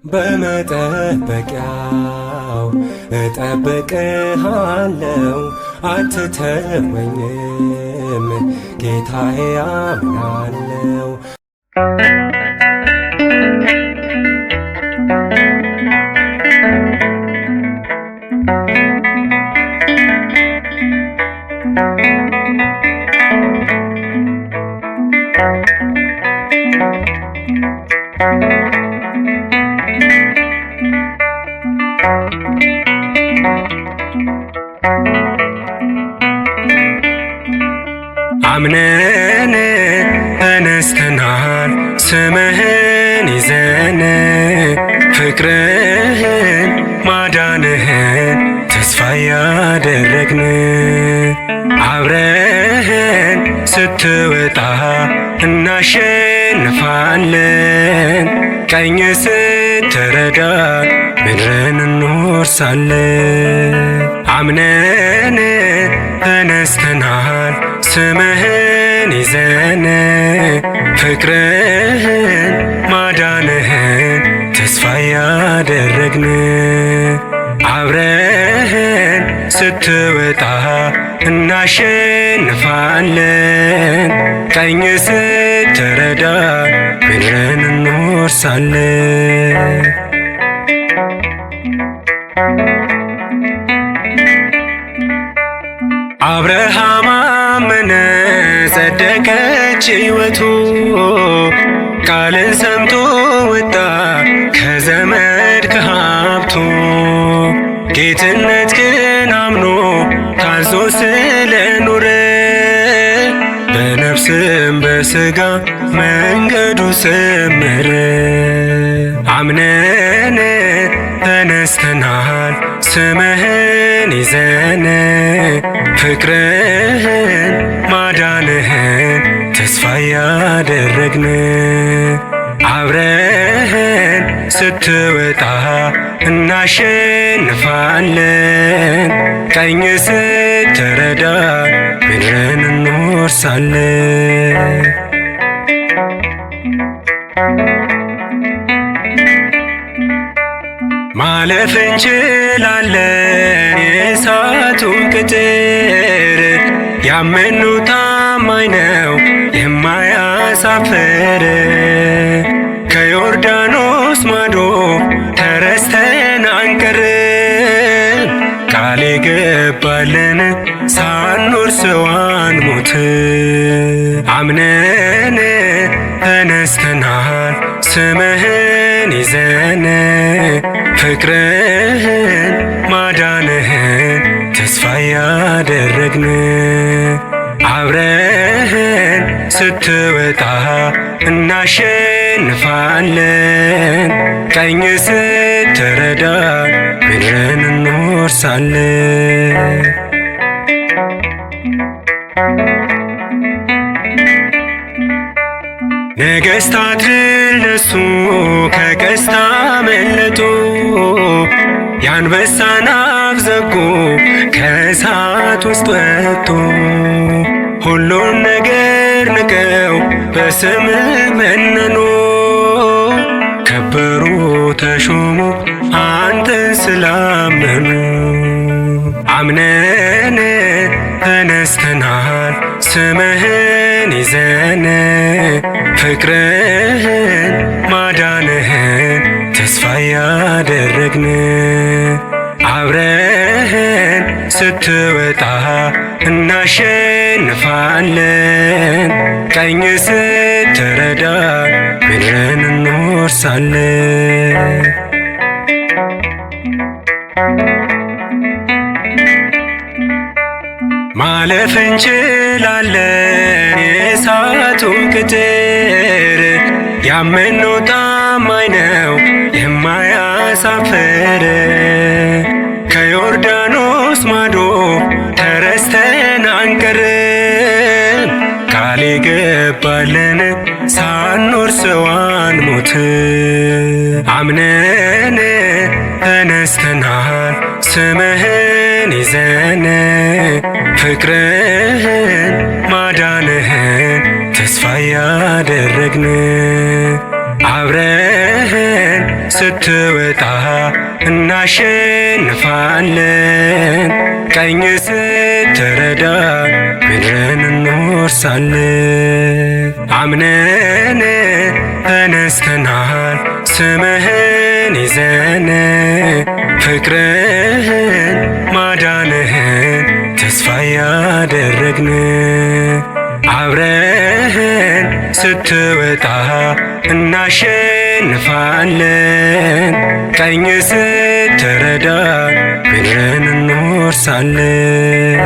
በመጠበቂያው እጠብቅሃለው አትተወኝም ጌታዬ አምናለው። አምነን ተነስተናል ስምህን ይዘን ፍቅርህን ማዳንህን ተስፋ ያደረግን አብረህን ስትወጣ እናሸንፋለን ቀኝ ስትረዳ ምድርን እንወርሳለን። አምነን ተነስተናል ስምህን ይዘን ፍቅርህን ማዳንህን ተስፋ ያደረግን አብረህን ስትወጣ እናሸንፋለን ቀኝ ስትረዳ ምድርን እንወርሳለን። አብርሃም አመነ ጸደቀች ሕይወቱ ቃልን ሰምቶ ወጣ ከዘመድ ከሀብቱ ጌትነትህን አምኖ ታዞ ስለኖረ በነፍስም በሥጋ መንገዱ ሰመረ። አምነን ተነስተናል ስምህን ይዘን ፍቅርህን ማዳንህን ተስፋ ያደረግን አብረህን ስትወጣ እናሸንፋለን ቀኝ ስትረዳ ምድርን እንወርሳለን። ማለፍ እንችላለን የእሳቱን ቅጥር ያመንነው ታማኝ ነው የማያሳፍር ከዮርዳኖስ ማዶ ተረስተን አንቀርም ቃል የገባልን ሳንወርሰው አንሞት። አምነን ተነስተናል ስምህን ይዘን ፍቅርህን ማዳንህን ተስፋ ያደረግን አብረህን ስትወጣ እናሸንፋለን ቀኝ ስትረዳ ምድርን እንወርሳለን። ነገሥታት እነሱ ከቀስት አመለጡ የአንበሳን አፍ ዘጉ ከእሳት ውስጥ ወጡ ሁሉን ነገር ንቀው በስምህ መነኑ ከበሩ ተሾሙ አንተን ስላመኑ። አምነን ተነስተናል ስምህን ይዘን ፍቅርህን ማዳንህን ተስፋ ያደረግን አብረህን ስትወጣ እናሸንፋለን ቀኝ ስትረዳ ምድርን እንወርሳለን። ማለፍ እንችላለን የእሳቱን ቅጥር ያመንነው ታማኝ ነው የማያሳፍር ከዮርዳኖስ ማዶ ተረስተን አንቀርም ቃል የገባልን ሳንወርሰው አንሞት። አምነን ተነስተናል ስምህን ይዘን ፍቅርህን ማዳንህን ተስፋ ያደረግን አብረህን ስትወጣ እናሸንፋለን። ቀኝ ስትረዳ ምድርን እንወርሳለን። አምነን ተነስተናል ስምህን ይዘን ፍቅርህን ማዳንህን ተስፋ ያደረግን አብረህን ስትወጣ እናሸንፋለን። ቀኝ ስትረዳ ምድርን እንወርሳለን።